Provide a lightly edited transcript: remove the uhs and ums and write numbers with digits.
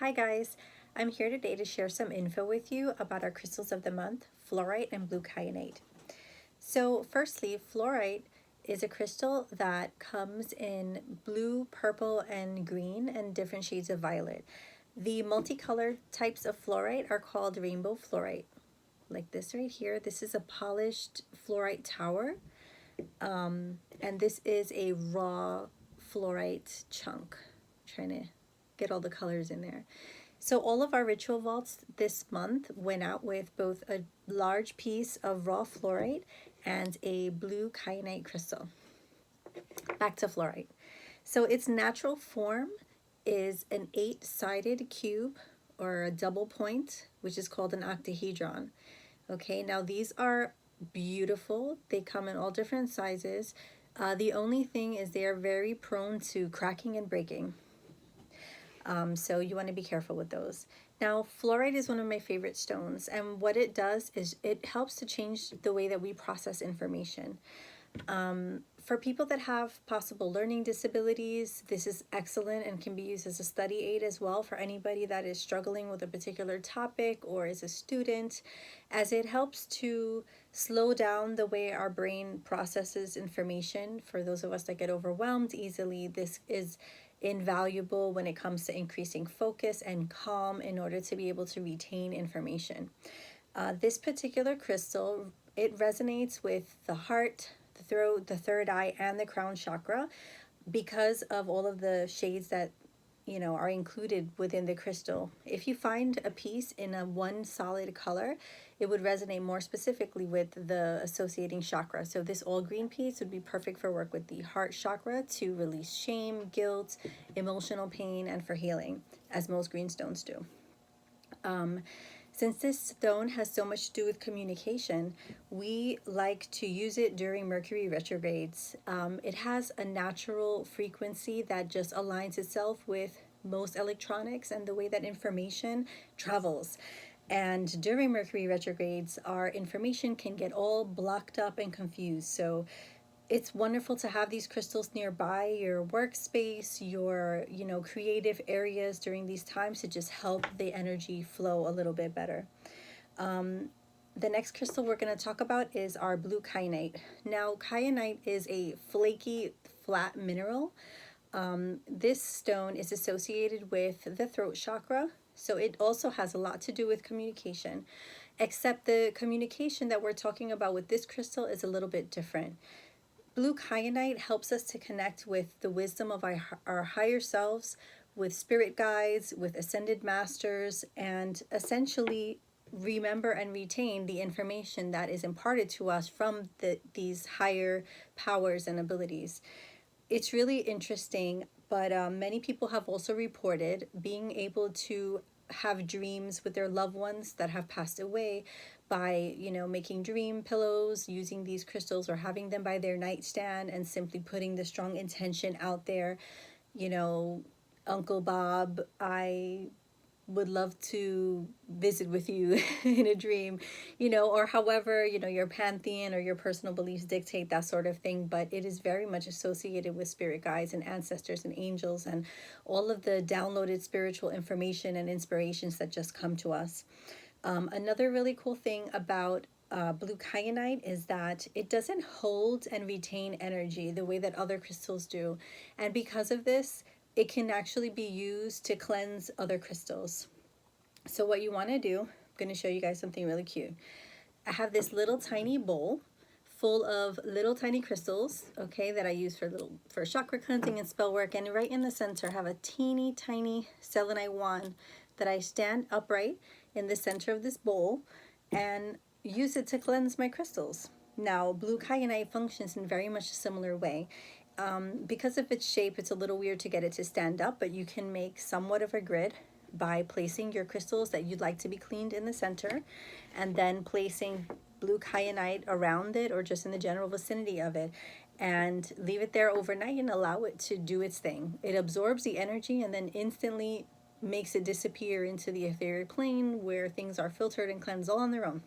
Hi guys, I'm here today to share some info with you about our crystals of the month, fluorite and blue kyanite. So firstly, fluorite is a crystal that comes in blue, purple, and green and different shades of violet. The multicolored types of fluorite are called rainbow fluorite. Like this right here, this is a polished fluorite tower. And this is a raw fluorite chunk. Trying to get all the colors in there. So all of our ritual vaults this month went out with both a large piece of raw fluorite and a blue kyanite crystal. Back to fluorite. So its natural form is an 8-sided cube or a double point, which is called an octahedron. Okay, now these are beautiful. They come in all different sizes. The only thing is they are very prone to cracking and breaking. So you want to be careful with those. Now, fluorite is one of my favorite stones, and what it does is it helps to change the way that we process information. For people that have possible learning disabilities, this is excellent and can be used as a study aid as well for anybody that is struggling with a particular topic or is a student, as it helps to slow down the way our brain processes information. For those of us that get overwhelmed easily, this is invaluable when it comes to increasing focus and calm in order to be able to retain information. This particular crystal, it resonates with the heart, the throat, the third eye, and the crown chakra because of all of the shades that are included within the crystal. If you find a piece in a one solid color, it would resonate more specifically with the associating chakra. So this all green piece would be perfect for work with the heart chakra to release shame, guilt, emotional pain, and for healing, as most green stones do. Since this stone has so much to do with communication, we like to use it during Mercury retrogrades. It has a natural frequency that just aligns itself with most electronics and the way that information travels. And during Mercury retrogrades, our information can get all blocked up and confused. So it's wonderful to have these crystals nearby your workspace, your creative areas during these times to just help the energy flow a little bit better. The next crystal we're going to talk about is our blue kyanite. Now, kyanite is a flaky, flat mineral. This stone is associated with the throat chakra, so it also has a lot to do with communication, except the communication that we're talking about with this crystal is a little bit different. Blue kyanite helps us to connect with the wisdom of our higher selves, with spirit guides, with ascended masters, and essentially remember and retain the information that is imparted to us from these higher powers and abilities. It's really interesting, but many people have also reported being able to have dreams with their loved ones that have passed away by making dream pillows using these crystals or having them by their nightstand and simply putting the strong intention out there. Uncle Bob, I would love to visit with you in a dream, or however, your pantheon or your personal beliefs dictate that sort of thing. But it is very much associated with spirit guides and ancestors and angels and all of the downloaded spiritual information and inspirations that just come to us. Another really cool thing about blue kyanite is that it doesn't hold and retain energy the way that other crystals do. And because of this, it can actually be used to cleanse other crystals. So what you want to do, I'm going to show you guys something really cute. I have this little tiny bowl full of little tiny crystals, okay, that I use for chakra cleansing and spell work. And right in the center, I have a teeny tiny selenite wand that I stand upright in the center of this bowl and use it to cleanse my crystals. Now, blue kyanite functions in very much a similar way. Because of its shape, it's a little weird to get it to stand up, but you can make somewhat of a grid by placing your crystals that you'd like to be cleaned in the center and then placing blue kyanite around it or just in the general vicinity of it, and leave it there overnight and allow it to do its thing. It absorbs the energy and then instantly makes it disappear into the etheric plane where things are filtered and cleansed all on their own.